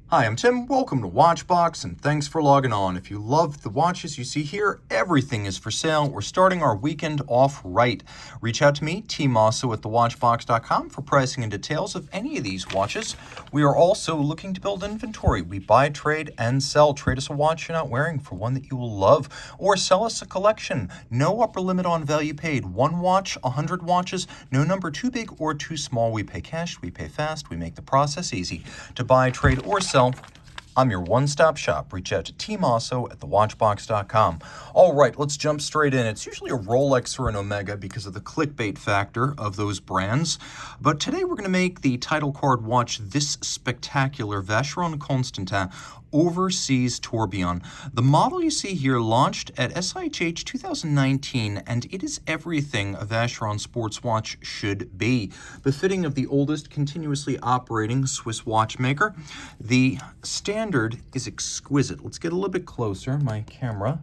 Hi, I'm Tim. Welcome to Watchbox, and thanks for logging on. If you love the watches you see here, everything is for sale. We're starting our weekend off right. Reach out to me, Team Mosso at thewatchbox.com for pricing and details of any of these watches. We are also looking to build inventory. We buy, trade, and sell. Trade us a watch you're not wearing for one that you will love, or sell us a collection. No upper limit on value paid. One watch, 100 watches, no number too big or too small. We pay cash, we pay fast, we make the process easy. To buy, trade, or sell, I'm your one-stop shop. Reach out to tmosso at thewatchbox.com. All right, let's jump straight in. It's usually a Rolex or an Omega because of the clickbait factor of those brands. But today we're going to make the title card watch this spectacular Vacheron Constantin Overseas Tourbillon. The model you see here launched at SIHH 2019, and it is everything a Vacheron sports watch should be. Befitting of the oldest continuously operating Swiss watchmaker. The standard is exquisite. Let's get a little bit closer. My camera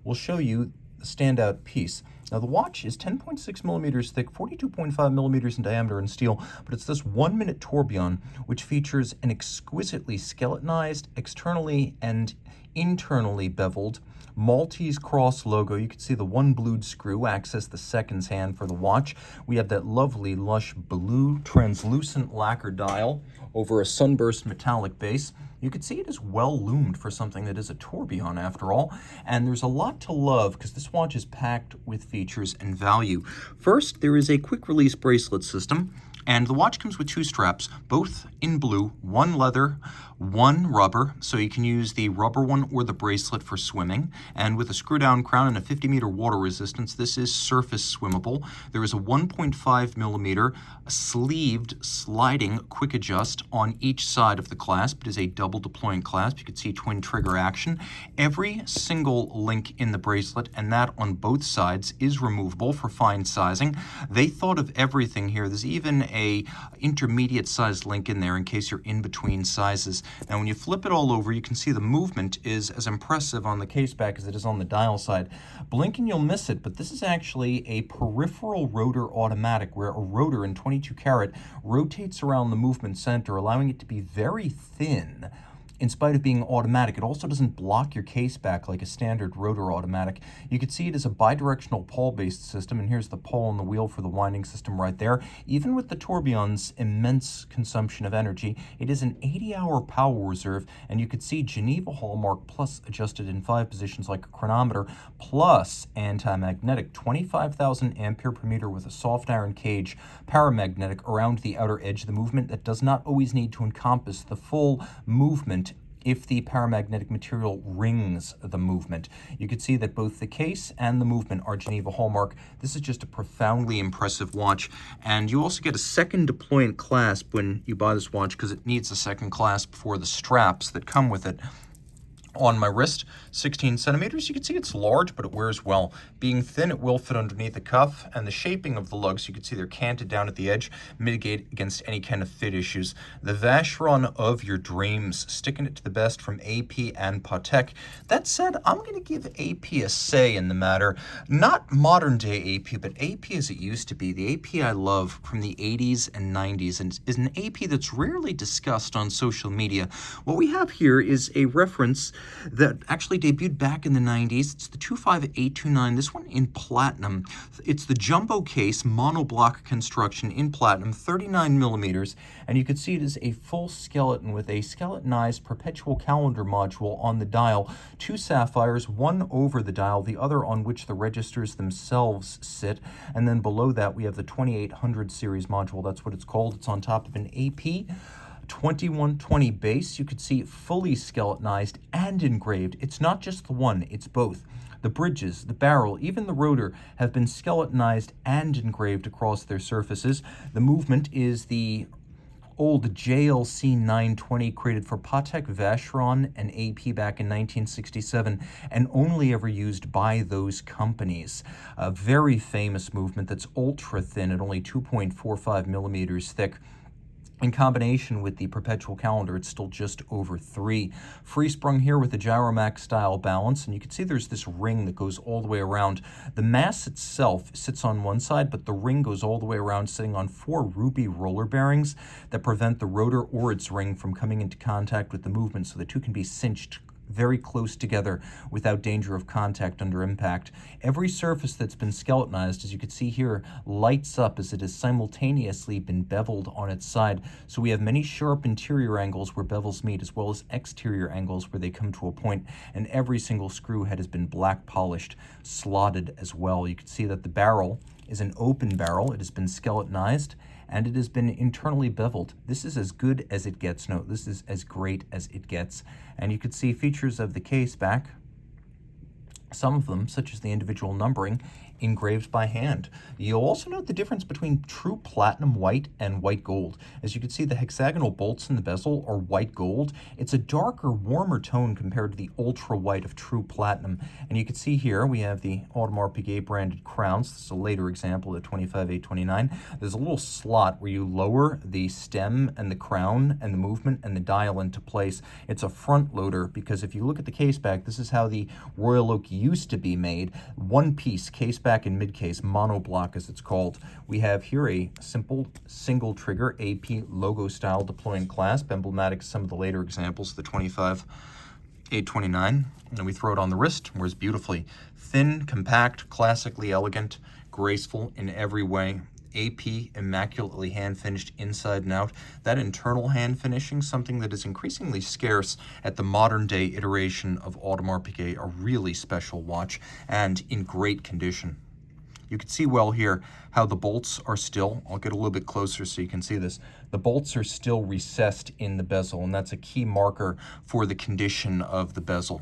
will show you the standout piece. Now, the watch is 10.6 millimeters thick, 42.5 millimeters in diameter in steel, but it's this 1-minute tourbillon, which features an exquisitely skeletonized, externally and internally beveled Maltese cross logo. You can see the one blued screw access the seconds hand for the watch. We have that lovely lush blue translucent lacquer dial over a sunburst metallic base. You can see it is well loomed for something that is a tourbillon after all, and there's a lot to love because this watch is packed with features and value. First, there is a quick release bracelet system, and the watch comes with 2 straps, both in blue, one leather, one rubber, so you can use the rubber one or the bracelet for swimming. And with a screw-down crown and a 50-meter water resistance, this is surface swimmable. There is a 1.5 millimeter sleeved sliding quick adjust on each side of the clasp. It is a double deploying clasp. You can see twin trigger action. Every single link in the bracelet, and that on both sides, is removable for fine sizing. They thought of everything here. There's even a intermediate sized link in there in case you're in between sizes. Now when you flip it all over, you can see the movement is as impressive on the case back as it is on the dial side. Blink and you'll miss it, but this is actually a peripheral rotor automatic where a rotor in 22 karat rotates around the movement center, allowing it to be very thin. In spite of being automatic, it also doesn't block your case back like a standard rotor automatic. You can see it is a bidirectional pawl-based system, and here's the pawl and the wheel for the winding system right there. Even with the tourbillon's immense consumption of energy, it is an 80-hour power reserve, and you can see Geneva hallmark plus adjusted in 5 positions like a chronometer, plus anti-magnetic 25,000 ampere per meter with a soft iron cage, paramagnetic around the outer edge of the movement that does not always need to encompass the full movement if the paramagnetic material rings the movement. You can see that both the case and the movement are Geneva hallmark. This is just a profoundly impressive watch, and you also get a second deployant clasp when you buy this watch because it needs a second clasp for the straps that come with it. On my wrist, 16 centimeters. You can see it's large, but it wears well. Being thin, it will fit underneath the cuff, and the shaping of the lugs, you can see they're canted down at the edge, mitigate against any kind of fit issues. The Vacheron of your dreams, sticking it to the best from AP and Patek. That said, I'm going to give AP a say in the matter. Not modern day AP, but AP as it used to be. The AP I love from the 80s and 90s, and is an AP that's rarely discussed on social media. What we have here is a reference that actually debuted back in the 90s. It's the 25829, this one in platinum. It's the jumbo case monoblock construction in platinum, 39 millimeters, and you can see it is a full skeleton with a skeletonized perpetual calendar module on the dial, 2 sapphires, one over the dial, the other on which the registers themselves sit, and then below that we have the 2800 series module. That's what it's called. It's on top of an AP 2120 base. You could see fully skeletonized and engraved. It's not just the one, it's both. The bridges, the barrel, even the rotor have been skeletonized and engraved across their surfaces. The movement is the old JLC 920 created for Patek Vacheron and AP back in 1967 and only ever used by those companies. A very famous movement that's ultra thin at only 2.45 millimeters thick. In combination with the perpetual calendar, it's still just over 3. Free sprung here with the Gyromax style balance, and you can see there's this ring that goes all the way around. The mass itself sits on one side, but the ring goes all the way around, sitting on 4 ruby roller bearings that prevent the rotor or its ring from coming into contact with the movement, so the two can be cinched very close together without danger of contact under impact. Every surface that's been skeletonized, as you can see here, lights up as it has simultaneously been beveled on its side. So we have many sharp interior angles where bevels meet, as well as exterior angles where they come to a point, and every single screw head has been black polished, slotted as well. You can see that the barrel is an open barrel. It has been skeletonized, and it has been internally beveled. This is as good as it gets. No, this is as great as it gets. And you can see features of the case back, some of them, such as the individual numbering, engraved by hand. You'll also note the difference between true platinum white and white gold. As you can see, the hexagonal bolts in the bezel are white gold. It's a darker, warmer tone compared to the ultra white of true platinum. And you can see here we have the Audemars Piguet branded crowns. This is a later example of the 25829. There's a little slot where you lower the stem and the crown and the movement and the dial into place. It's a front loader, because if you look at the case back, this is how the Royal Oak used to be made. One piece case back in mid-case, monoblock as it's called. We have here a simple single trigger AP logo style deploying clasp, emblematic of some of the later examples, the 25829. And we throw it on the wrist, wears beautifully. Thin, compact, classically elegant, graceful in every way. AP, immaculately hand-finished inside and out. That internal hand finishing, something that is increasingly scarce at the modern-day iteration of Audemars Piguet, a really special watch and in great condition. You can see well here how the bolts are still, I'll get a little bit closer so you can see this, the bolts are still recessed in the bezel, and that's a key marker for the condition of the bezel.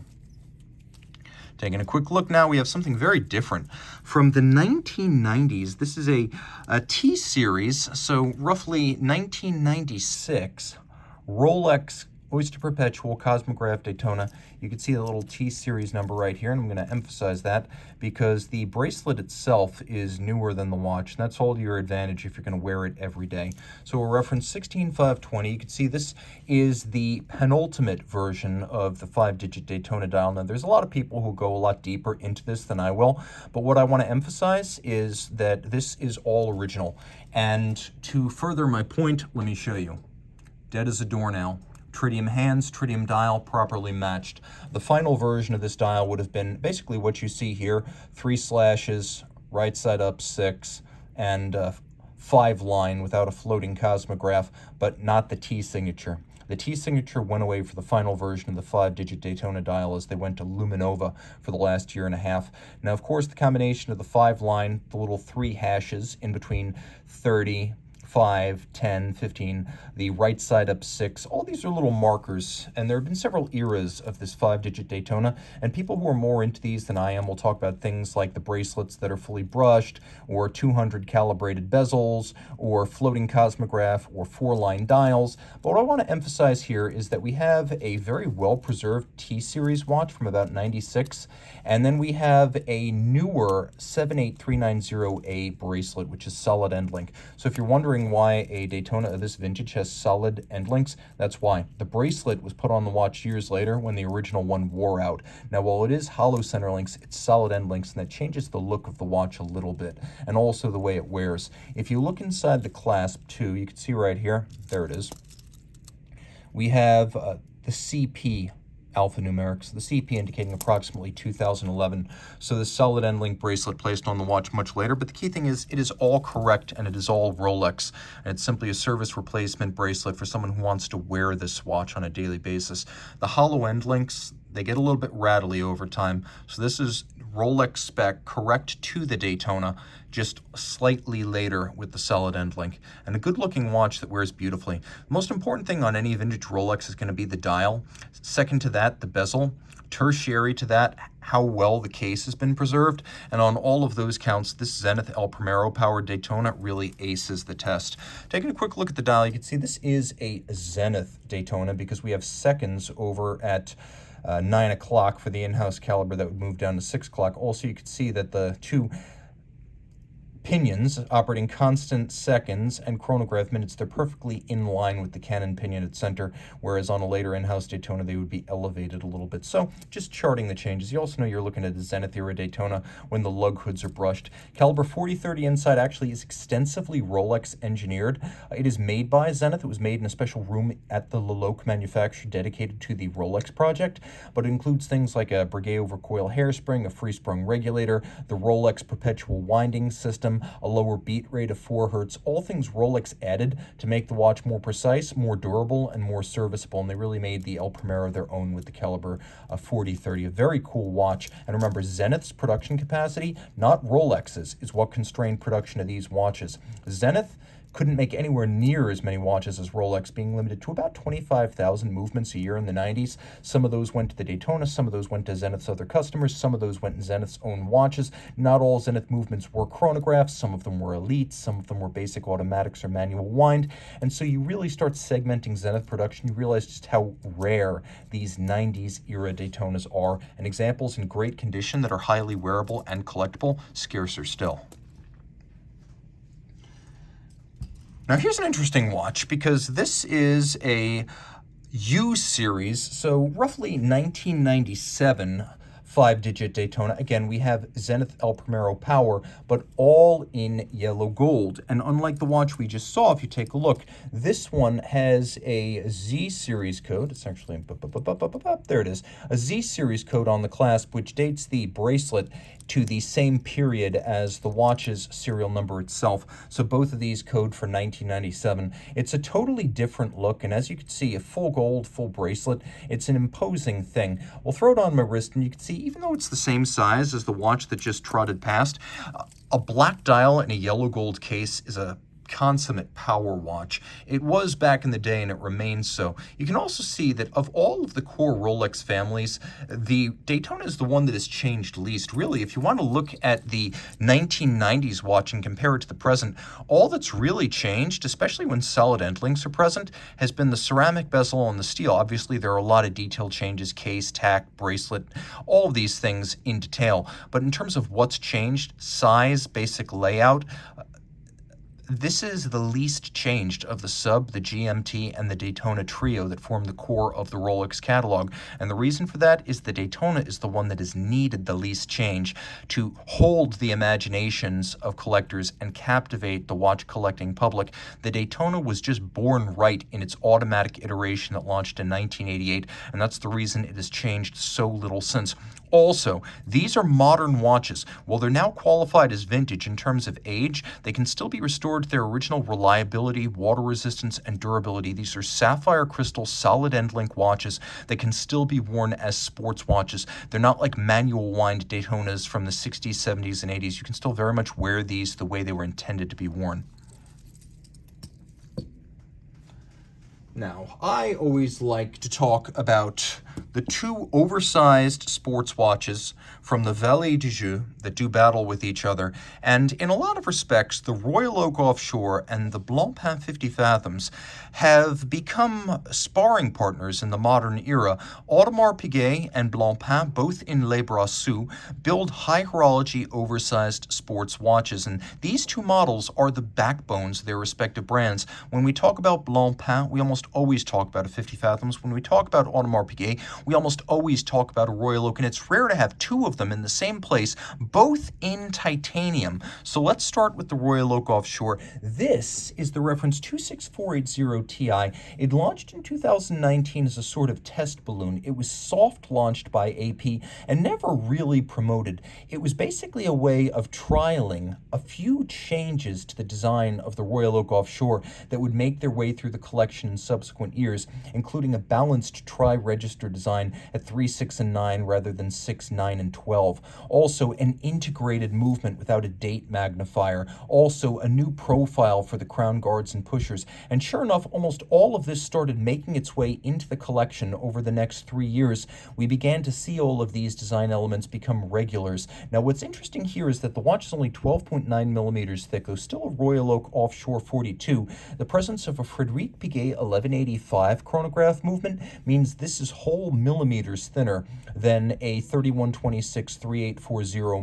Taking a quick look now, we have something very different. From the 1990s, this is a T-series, so roughly 1996, Rolex Oyster Perpetual Cosmograph Daytona. You can see the little T-series number right here, and I'm going to emphasize that because the bracelet itself is newer than the watch, and that's all to your advantage if you're going to wear it every day. So we'll reference 16520. You can see this is the penultimate version of the 5-digit Daytona dial. Now, there's a lot of people who go a lot deeper into this than I will, but what I want to emphasize is that this is all original. And to further my point, let me show you. Dead as a doornail. Tritium hands, tritium dial, properly matched. The final version of this dial would have been basically what you see here, 3 slashes, right side up 6, and 5 line without a floating cosmograph, but not the T signature. The T signature went away for the final version of the 5-digit Daytona dial as they went to Luminova for the last year and a half. Now, of course, the combination of the 5 line, the little 3 hashes in between 30, 5, 10, 15, the right side up 6. All these are little markers, and there have been several eras of this 5-digit Daytona, and people who are more into these than I am will talk about things like the bracelets that are fully brushed, or 200 calibrated bezels, or floating cosmograph, or 4-line dials. But what I want to emphasize here is that we have a very well-preserved T-series watch from about 96, and then we have a newer 78390A bracelet, which is solid end link. So if you're wondering why a Daytona of this vintage has solid end links, that's why. The bracelet was put on the watch years later when the original one wore out. Now, while it is hollow center links, it's solid end links, and that changes the look of the watch a little bit, and also the way it wears. If you look inside the clasp too, you can see right here, there it is. We have the CP alphanumerics, the CP indicating approximately 2011. So the solid end link bracelet placed on the watch much later, but the key thing is it is all correct and it is all Rolex. And it's simply a service replacement bracelet for someone who wants to wear this watch on a daily basis. The hollow end links, they get a little bit rattly over time. So this is Rolex spec, correct to the Daytona, just slightly later with the solid end link. And a good looking watch that wears beautifully. The most important thing on any vintage Rolex is going to be the dial. Second to that, the bezel. Tertiary to that, how well the case has been preserved. And on all of those counts, this Zenith El Primero powered Daytona really aces the test. Taking a quick look at the dial, you can see this is a Zenith Daytona because we have seconds over at 9 o'clock for the in-house caliber that would move down to 6 o'clock. Also, you can see that the two pinions operating constant seconds and chronograph minutes. They're perfectly in line with the Canon pinion at center, whereas on a later in-house Daytona they would be elevated a little bit. So just charting the changes. You also know you're looking at a Zenith era Daytona when the lug hoods are brushed. Caliber 4030 inside actually is extensively Rolex engineered. It is made by Zenith. It was made in a special room at the Leloc manufacturer dedicated to the Rolex project, but it includes things like a Breguet overcoil hairspring, a free sprung regulator, the Rolex perpetual winding system, a lower beat rate of 4 Hz, all things Rolex added to make the watch more precise, more durable, and more serviceable, and they really made the El Primero their own with the Caliber 4030. A very cool watch, and remember, Zenith's production capacity, not Rolex's, is what constrained production of these watches. Zenith couldn't make anywhere near as many watches as Rolex, being limited to about 25,000 movements a year in the 90s. Some of those went to the Daytona, some of those went to Zenith's other customers, some of those went in Zenith's own watches. Not all Zenith movements were chronographs, some of them were elites, some of them were basic automatics or manual wind, and so you really start segmenting Zenith production. You realize just how rare these 90s era Daytonas are, and examples in great condition that are highly wearable and collectible, scarcer still. Now here's an interesting watch, because this is a U series, so roughly 1997 5-digit Daytona. Again, we have Zenith El Primero power, but all in yellow gold. And unlike the watch we just saw, if you take a look, this one has a Z series code. It's actually, there it is, a Z series code on the clasp, which dates the bracelet to the same period as the watch's serial number itself. So both of these code for 1997. It's a totally different look, and as you can see, a full gold, full bracelet, it's an imposing thing. We'll throw it on my wrist, and you can see, even though it's the same size as the watch that just trotted past, a black dial and a yellow gold case is a consummate power watch. It was back in the day, and it remains so. You can also see that of all of the core Rolex families, the Daytona is the one that has changed least. Really, if you want to look at the 1990s watch and compare it to the present, all that's really changed, especially when solid end links are present, has been the ceramic bezel and the steel. Obviously, there are a lot of detail changes, case, tack, bracelet, all of these things in detail. But in terms of what's changed, size, basic layout, this is the least changed of the Sub, the GMT, and the Daytona trio that form the core of the Rolex catalog. And the reason for that is the Daytona is the one that has needed the least change to hold the imaginations of collectors and captivate the watch collecting public. The Daytona was just born right in its automatic iteration that launched in 1988, and that's the reason it has changed so little since. Also, these are modern watches. While they're now qualified as vintage in terms of age, they can still be restored to their original reliability, water resistance, and durability. These are sapphire crystal solid end link watches that can still be worn as sports watches. They're not like manual wind Daytonas from the 60s, 70s, and 80s. You can still very much wear these the way they were intended to be worn. Now, I always like to talk about the two oversized sports watches from the Valet du Jeu that do battle with each other, and in a lot of respects, the Royal Oak Offshore and the Blancpain 50 Fathoms have become sparring partners in the modern era. Audemars Piguet and Blancpain, both in Les Brassus, build high horology oversized sports watches, and these two models are the backbones of their respective brands. When we talk about Blancpain, we almost always talk about a 50 Fathoms. When we talk about Audemars Piguet, we almost always talk about a Royal Oak, and it's rare to have two of them in the same place, both in titanium. So let's start with the Royal Oak Offshore. This is the reference 26480 Ti. It launched in 2019 as a sort of test balloon. It was soft launched by AP and never really promoted. It was basically a way of trialing a few changes to the design of the Royal Oak Offshore that would make their way through the collection in subsequent years, including a balanced tri-register design at 3, 6, and 9 rather than 6, 9, and 12. Also, an integrated movement without a date magnifier. Also, a new profile for the crown guards and pushers. And sure enough, almost all of this started making its way into the collection over the next 3 years. We began to see all of these design elements become regulars. Now, what's interesting here is that the watch is only 12.9 millimeters thick, though still a Royal Oak Offshore 42. The presence of a Frédéric Piguet 1185 chronograph movement means this is whole millimeters thinner than a 3126-3840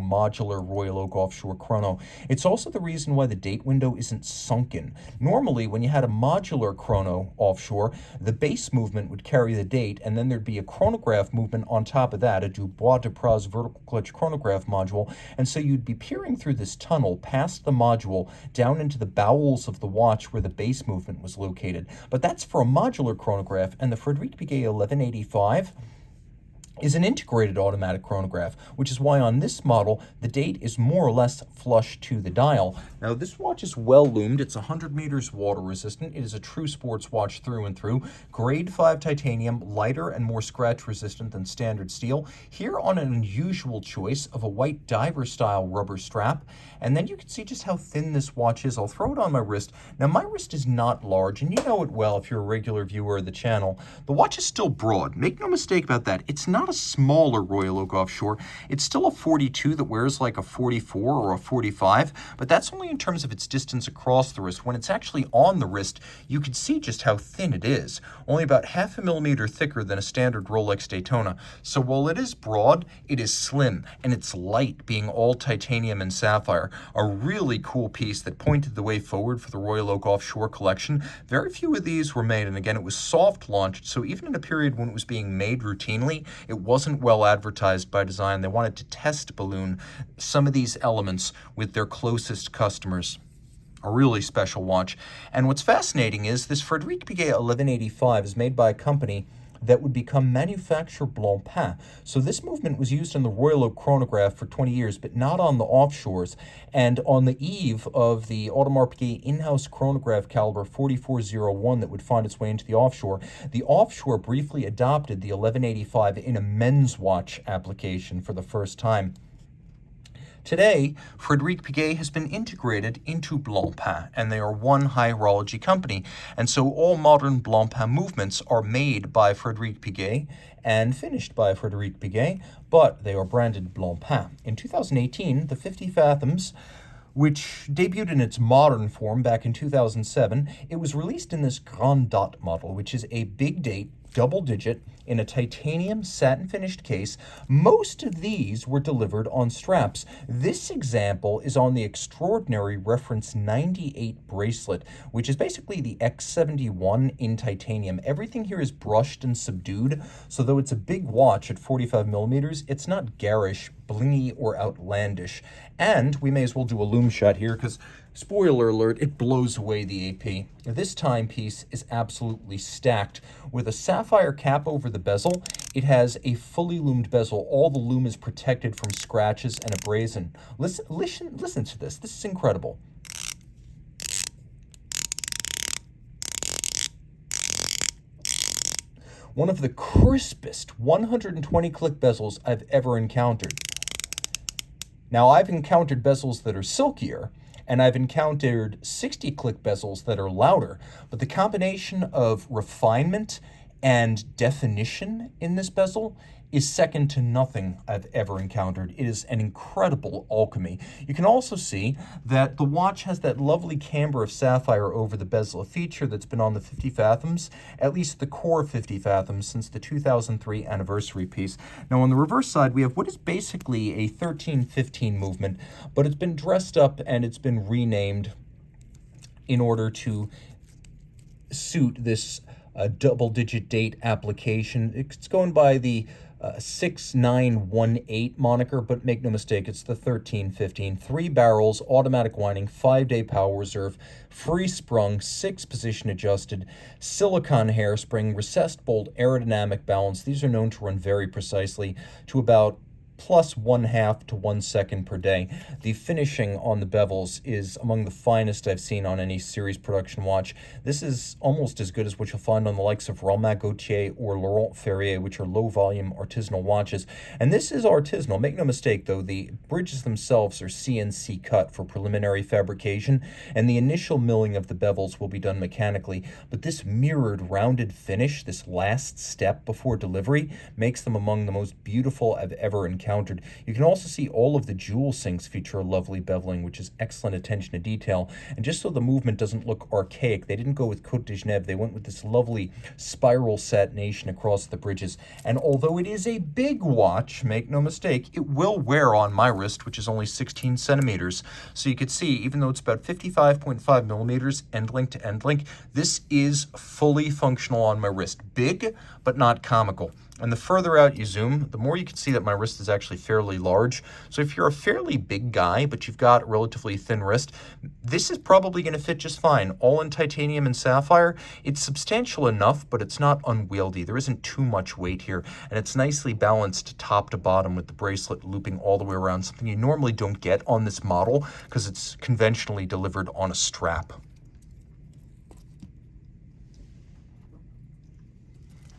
modular Royal Oak Offshore chrono. It's also the reason why the date window isn't sunken. Normally, when you had a modular chrono offshore, the base movement would carry the date, and then there'd be a chronograph movement on top of that, a Dubois-Dupraz vertical clutch chronograph module, and so you'd be peering through this tunnel past the module down into the bowels of the watch where the base movement was located. But that's for a modular chronograph, and the Frederic Piguet 1185 is an integrated automatic chronograph, which is why on this model, the date is more or less flush to the dial. Now, this watch is well loomed. It's 100 meters water resistant. It is a true sports watch through and through. Grade 5 titanium, lighter and more scratch resistant than standard steel. Here on an unusual choice of a white diver style rubber strap. And then you can see just how thin this watch is. I'll throw it on my wrist. Now, my wrist is not large, and you know it well if you're a regular viewer of the channel. The watch is still broad. Make no mistake about that. It's not a smaller Royal Oak Offshore. It's still a 42 that wears like a 44 or a 45, but that's only in terms of its distance across the wrist. When it's actually on the wrist, you can see just how thin it is. Only about half a millimeter thicker than a standard Rolex Daytona. So while it is broad, it is slim, and it's light, being all titanium and sapphire. A really cool piece that pointed the way forward for the Royal Oak Offshore collection. Very few of these were made, and again, it was soft launched, so even in a period when it was being made routinely, it wasn't well advertised by design. They wanted to test balloon some of these elements with their closest customers. A really special watch. And what's fascinating is this Frederic Piguet 1185 is made by a company that would become Manufacture Blancpain. So this movement was used in the Royal Oak chronograph for 20 years, but not on the offshores. And on the eve of the Audemars Piguet in-house chronograph caliber 4401 that would find its way into the offshore briefly adopted the 1185 in a men's watch application for the first time. Today, Frederic Piguet has been integrated into Blancpain, and they are one high horology company. And so all modern Blancpain movements are made by Frederic Piguet and finished by Frederic Piguet, but they are branded Blancpain. In 2018, the 50 Fathoms, which debuted in its modern form back in 2007, it was released in this Grand Date model, which is a big date, double digit, in a titanium satin finished case. Most of these were delivered on straps. This example is on the extraordinary reference 98 bracelet, which is basically the X71 in titanium. Everything here is brushed and subdued, so though it's a big watch at 45 millimeters, it's not garish, blingy, or outlandish. And we may as well do a loom shot here because, spoiler alert, it blows away the AP. This timepiece is absolutely stacked. With a sapphire cap over the bezel, it has a fully loomed bezel. All the loom is protected from scratches and abrasion. Listen to this. This is incredible. One of the crispest 120 click bezels I've ever encountered. Now, I've encountered bezels that are silkier, and I've encountered 60 click bezels that are louder, but the combination of refinement and definition in this bezel is second to nothing I've ever encountered. It is an incredible alchemy. You can also see that the watch has that lovely camber of sapphire over the bezel, a feature that's been on the 50 Fathoms, at least the core 50 Fathoms, since the 2003 anniversary piece. Now on the reverse side, we have what is basically a 1315 movement, but it's been dressed up and it's been renamed in order to suit this double-digit date application. It's going by the 6918 moniker, but make no mistake, it's the 1315. 3 barrels, automatic winding, 5-day power reserve, free sprung, 6 position adjusted, silicone hairspring, recessed bolt, aerodynamic balance. These are known to run very precisely to about plus 1/2 to 1 second per day. The finishing on the bevels is among the finest I've seen on any series production watch. This is almost as good as what you'll find on the likes of Romain Gaultier or Laurent Ferrier, which are low-volume artisanal watches. And this is artisanal. Make no mistake, though, the bridges themselves are CNC cut for preliminary fabrication, and the initial milling of the bevels will be done mechanically. But this mirrored, rounded finish, this last step before delivery, makes them among the most beautiful I've ever encountered. encountered. You can also see all of the jewel sinks feature a lovely beveling, which is excellent attention to detail. And just so the movement doesn't look archaic, they didn't go with Côte de Genève. They went with this lovely spiral satination across the bridges. And although it is a big watch, make no mistake, it will wear on my wrist, which is only 16 centimeters. So you can see, even though it's about 55.5 millimeters end link to end link, this is fully functional on my wrist. Big, but not comical. And the further out you zoom, the more you can see that my wrist is actually fairly large. So if you're a fairly big guy, but you've got a relatively thin wrist, this is probably going to fit just fine. All in titanium and sapphire. It's substantial enough, but it's not unwieldy. There isn't too much weight here, and it's nicely balanced top to bottom with the bracelet looping all the way around, something you normally don't get on this model because it's conventionally delivered on a strap.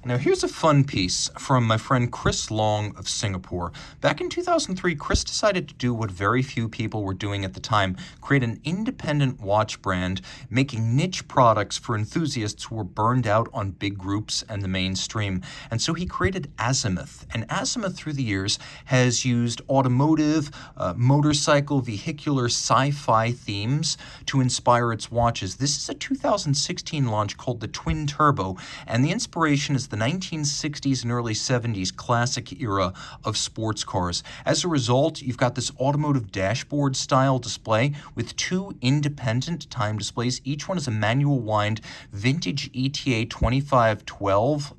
Now here's a fun piece from my friend Chris Long of Singapore. Back in 2003, Chris decided to do what very few people were doing at the time, create an independent watch brand, making niche products for enthusiasts who were burned out on big groups and the mainstream. And so he created Azimuth. And Azimuth through the years has used automotive, motorcycle, vehicular, sci-fi themes to inspire its watches. This is a 2016 launch called the Twin Turbo, and the inspiration is the 1960s and early 70s classic era of sports cars. As a result, you've got this automotive dashboard style display with two independent time displays. Each one is a manual wind vintage ETA 2512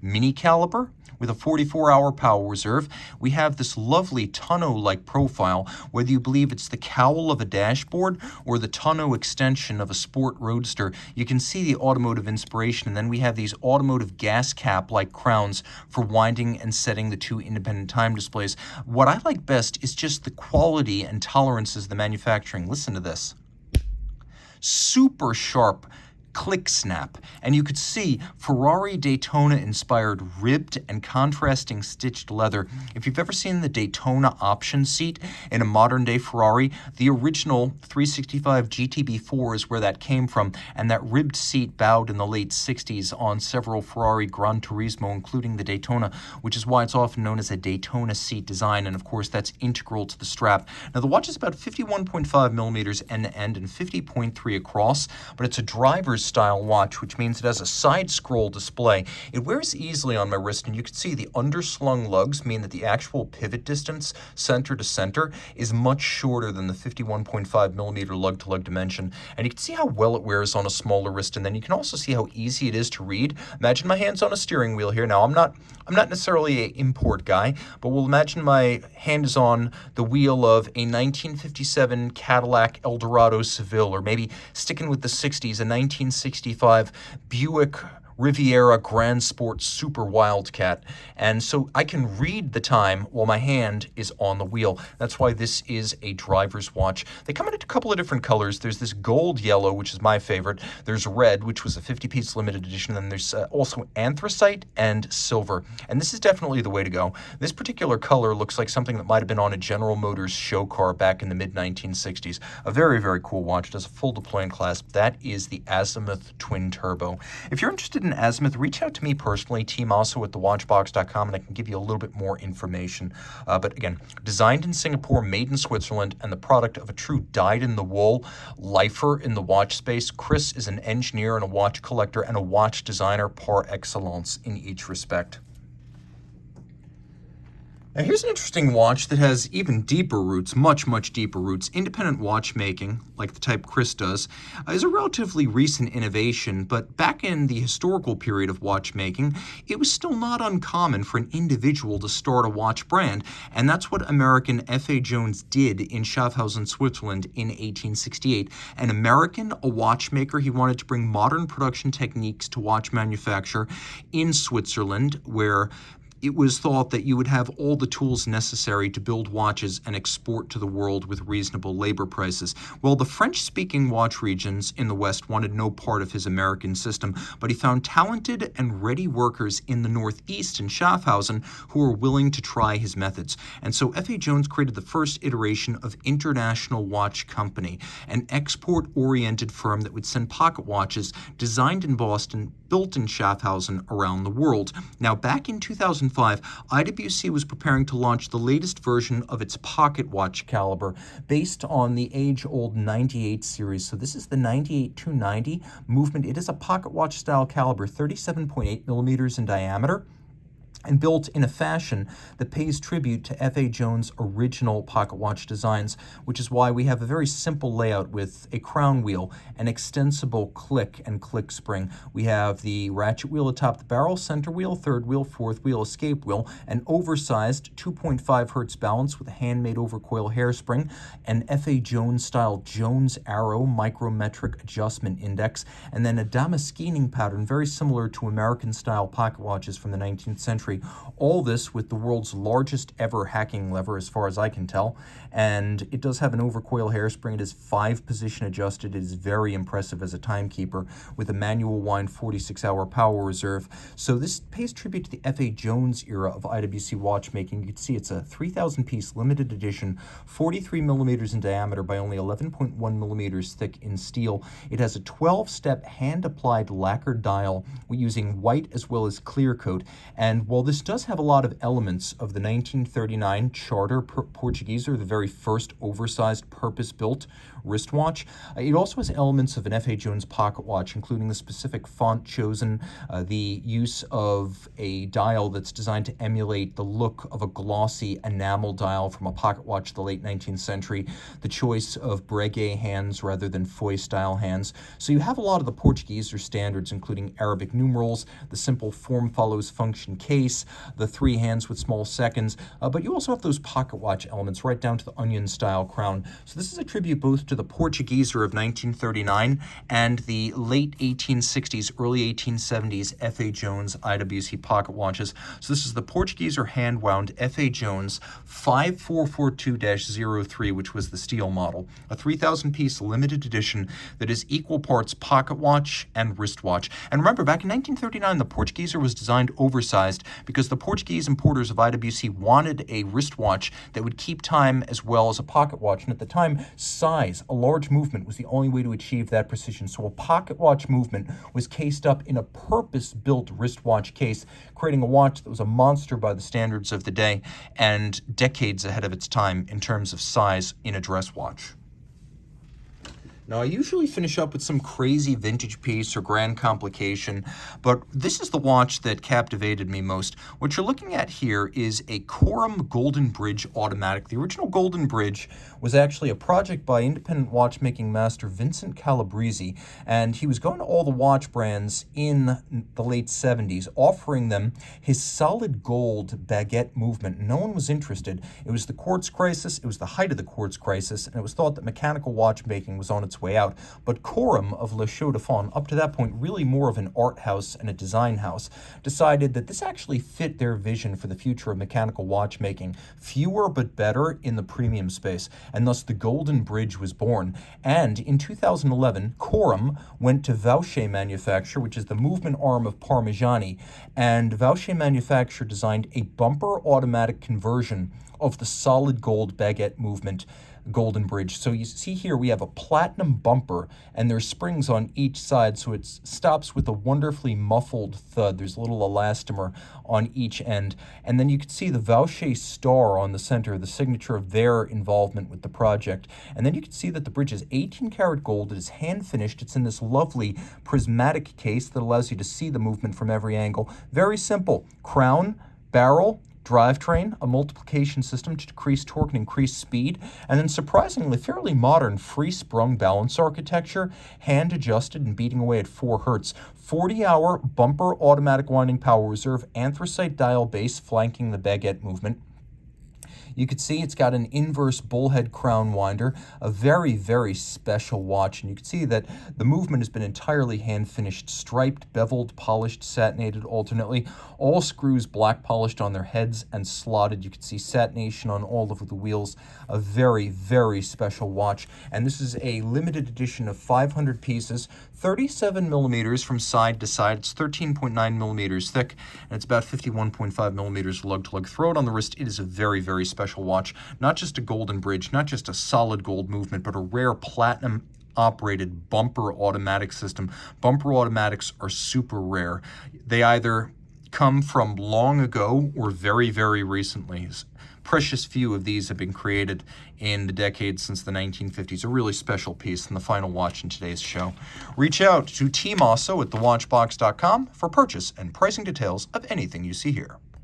mini caliber with a 44-hour power reserve. We have this lovely tonneau-like profile, whether you believe it's the cowl of a dashboard or the tonneau extension of a sport roadster. You can see the automotive inspiration, and then we have these automotive gas cap-like crowns for winding and setting the two independent time displays. What I like best is just the quality and tolerances of the manufacturing. Listen to this. Super sharp click snap, and you could see Ferrari Daytona inspired ribbed and contrasting stitched leather. If you've ever seen the Daytona option seat in a modern day Ferrari, the original 365 GTB4 is where that came from, and that ribbed seat bowed in the late 60s on several Ferrari Gran Turismo, including the Daytona, which is why it's often known as a Daytona seat design, and of course that's integral to the strap. Now the watch is about 51.5 millimeters end to end and 50.3 across, but it's a driver's style watch, which means it has a side scroll display. It wears easily on my wrist, and you can see the underslung lugs mean that the actual pivot distance center to center is much shorter than the 51.5 millimeter lug to lug dimension. And you can see how well it wears on a smaller wrist, and then you can also see how easy it is to read. Imagine my hands on a steering wheel here. Now I'm not necessarily an import guy, but we'll imagine my hand is on the wheel of a 1957 Cadillac Eldorado Seville, or maybe sticking with the 60s, a 1965 Buick Riviera Grand Sport Super Wildcat. And so I can read the time while my hand is on the wheel. That's why this is a driver's watch. They come in a couple of different colors. There's this gold yellow, which is my favorite. There's red, which was a 50-piece limited edition. And then there's also anthracite and silver. And this is definitely the way to go. This particular color looks like something that might have been on a General Motors show car back in the mid-1960s. A very, very cool watch. It has a full deploying clasp. That is the Azimuth Twin Turbo. If you're interested in Azimuth, reach out to me personally, tmosso at thewatchbox.com, and I can give you a little bit more information. But again, designed in Singapore, made in Switzerland, and the product of a true dyed-in-the-wool lifer in the watch space. Chris is an engineer and a watch collector and a watch designer par excellence in each respect. Now here's an interesting watch that has even deeper roots, much, much deeper roots. Independent watchmaking, like the type Chris does, is a relatively recent innovation, but back in the historical period of watchmaking, it was still not uncommon for an individual to start a watch brand, and that's what American F.A. Jones did in Schaffhausen, Switzerland in 1868. An American, a watchmaker, he wanted to bring modern production techniques to watch manufacture in Switzerland, where it was thought that you would have all the tools necessary to build watches and export to the world with reasonable labor prices. Well, the French-speaking watch regions in the West wanted no part of his American system, but he found talented and ready workers in the Northeast in Schaffhausen who were willing to try his methods. And so F.A. Jones created the first iteration of International Watch Company, an export-oriented firm that would send pocket watches designed in Boston built in Schaffhausen around the world. Now, back in 2005, IWC was preparing to launch the latest version of its pocket watch caliber based on the age-old 98 series. So this is the 98-290 movement. It is a pocket watch style caliber, 37.8 millimeters in diameter, and built in a fashion that pays tribute to F.A. Jones' original pocket watch designs, which is why we have a very simple layout with a crown wheel, an extensible click and click spring. We have the ratchet wheel atop the barrel, center wheel, third wheel, fourth wheel, escape wheel, an oversized 2.5 hertz balance with a handmade overcoil hairspring, an F.A. Jones style Jones Arrow micrometric adjustment index, and then a damascening pattern very similar to American style pocket watches from the 19th century. All this with the world's largest ever hacking lever, as far as I can tell. And it does have an overcoil hairspring. It is 5-position adjusted. It is very impressive as a timekeeper with a manual wind 46-hour power reserve. So this pays tribute to the F.A. Jones era of IWC watchmaking. You can see it's a 3,000-piece limited edition, 43 millimeters in diameter by only 11.1 millimeters thick in steel. It has a 12-step hand-applied lacquered dial using white as well as clear coat. And while this does have a lot of elements of the 1939 Charter Portugueser, the very first oversized purpose-built wristwatch, it also has elements of an F.A. Jones pocket watch, including the specific font chosen, the use of a dial that's designed to emulate the look of a glossy enamel dial from a pocket watch of the late 19th century, the choice of breguet hands rather than foy-style hands. So you have a lot of the Portugueser standards, including Arabic numerals, the simple form follows function case, the 3 hands with small seconds, but you also have those pocket watch elements right down to the onion-style crown. So this is a tribute both to the Portugueser of 1939 and the late 1860s, early 1870s F.A. Jones IWC pocket watches. So this is the Portugueser hand-wound F.A. Jones 5442-03, which was the steel model, a 3,000-piece limited edition that is equal parts pocket watch and wristwatch. And remember, back in 1939, the Portugueser was designed oversized because the Portuguese importers of IWC wanted a wristwatch that would keep time as well as a pocket watch. And at the time, size, a large movement, was the only way to achieve that precision. So a pocket watch movement was cased up in a purpose-built wristwatch case, creating a watch that was a monster by the standards of the day and decades ahead of its time in terms of size in a dress watch. Now, I usually finish up with some crazy vintage piece or grand complication, but this is the watch that captivated me most. What you're looking at here is a Corum Golden Bridge automatic. The original Golden Bridge was actually a project by independent watchmaking master Vincent Calabrese, and he was going to all the watch brands in the late 70s, offering them his solid gold baguette movement. No one was interested. It was the quartz crisis, it was the height of the quartz crisis, and it was thought that mechanical watchmaking was on its way out. But Corum of Le Chaux de Fonds, up to that point really more of an art house and a design house, decided that this actually fit their vision for the future of mechanical watchmaking. Fewer but better in the premium space, and thus the Golden Bridge was born. And in 2011, Corum went to VACHE manufacture, which is the movement arm of Parmigiani, and VACHE manufacture designed a bumper automatic conversion of the solid gold baguette movement Golden Bridge. So you see here we have a platinum bumper and there's springs on each side, so it stops with a wonderfully muffled thud. There's a little elastomer on each end, and then you can see the VACHE star on the center, the signature of their involvement with the project. And then you can see that the bridge is 18 karat gold. It is hand finished. It's in this lovely prismatic case that allows you to see the movement from every angle. Very simple: crown, barrel, drivetrain, a multiplication system to decrease torque and increase speed, and then surprisingly fairly modern free-sprung balance architecture, hand-adjusted and beating away at 4 hertz. 40-hour bumper automatic winding power reserve, anthracite dial base flanking the baguette movement. You can see it's got an inverse bullhead crown winder, a very, very special watch. And you can see that the movement has been entirely hand-finished, striped, beveled, polished, satinated alternately. All screws black polished on their heads and slotted. You can see satination on all of the wheels. A very, very special watch. And this is a limited edition of 500 pieces, 37 millimeters from side to side. It's 13.9 millimeters thick, and it's about 51.5 millimeters lug to lug. Throw it on the wrist. It is a very, very special watch. Not just a golden bridge, not just a solid gold movement, but a rare platinum operated bumper automatic system. Bumper automatics are super rare. They either come from long ago or very, very recently. Precious few of these have been created in the decades since the 1950s. A really special piece and the final watch in today's show. Reach out to Team Mosso at thewatchbox.com for purchase and pricing details of anything you see here.